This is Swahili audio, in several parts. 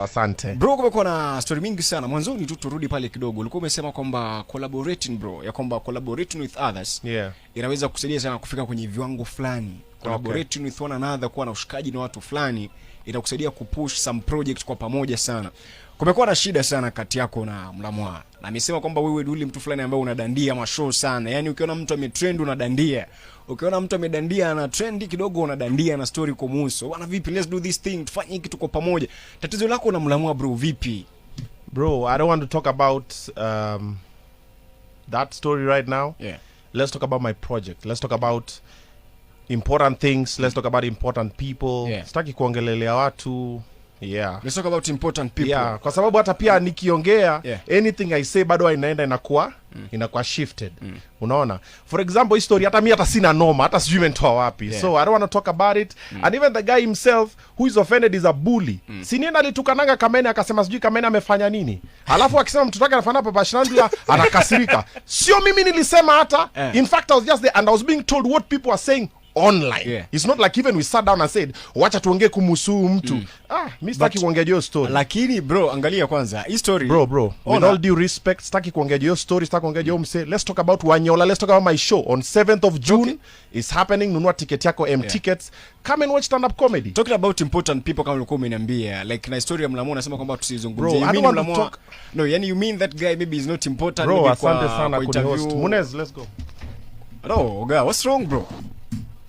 Asante. Bro, kumekuwa na story mingi sana. Mwanzoni tu turudi pale kidogo. Ulikuwa umesema kwamba collaborating bro, ya kwamba collaborating with others inaweza kusaidia sana kufika kwenye viwango fulani. Collaborating with one another, kuwa na ushikaji na watu fulani itakusaidia kupush some project kwa pamoja sana. Kumekuwa na shida sana kati yako na Mlamwa. Na amesema kwamba wewe ni mtu fulani ambaye unadandia mashow sana. Yaani ukiona mtu ametrend unadandia. Ukiona mtu amedandia na trendi kidogo unadandia na story kumuhusu. Bwana vipi, let's do this thing, tufanye kitu kwa pamoja. Tatizo lako na Mlamwa bro vipi? Bro, I don't want to talk about that story right now. Let's talk about my project. Let's talk about important things. Let's talk about important people. Sitaki kuongelelea watu. Let's talk about important people. Kwa sababu hata pia nikiongea anything I say bado inaenda inakuwa shifted. Unaona? For example, hii story hata mimi hata sina noma, hata sijui mentoa wapi. So I don't want to talk about it. And even the guy himself who is offended is a bully. Si nini alitukananga Kamene akasema sijui Kamene amefanya nini? Alafu akisema mtu wake anafanya Papa Shirandula anakasirika. Sio mimi nilisema hata. In fact I was just there and I was being told what people are saying online. It's not like even we sat down and said wacha tuongee kumhusu mtu. Mimi sitaki kuongea hiyo story. Lakini bro, angalia kwanza hii story. Bro, with all due respect, sitaki kuongea hiyo story, sitaki kuongea hiyo mse. Let's talk about Wanyola. Let's talk about my show on 7th of June. It's happening. Nunua ticket yako tickets. Come and watch stand up comedy. Talking about important people kama ulikuwa umeniambia, like na story ya Mlamwa unasema kwamba tusizungumzie. I don't want to talk. No, yani you mean that guy maybe is not important. Bro, asante sana kwa host. Munez, let's go. No, guy, what's wrong bro?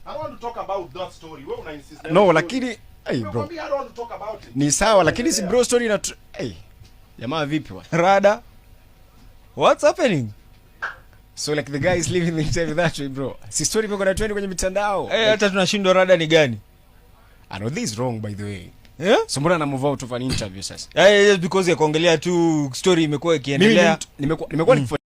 I don't want to talk about that story. Wewe una insist. No, lakini bro. I don't want to talk about it. Ni sawa lakini si bro story na jamaa vipi wa? Rada. What's happening? So like the guy is living the interview that way bro. Si story imekuwa na trend kwenye mitandao. Hata tunashindwa rada ni gani? I know this is wrong by the way. So mbona na move out of an interview sasa? Just because ya kuongelea tu story imekuwa ikiendelea. Nimekuwa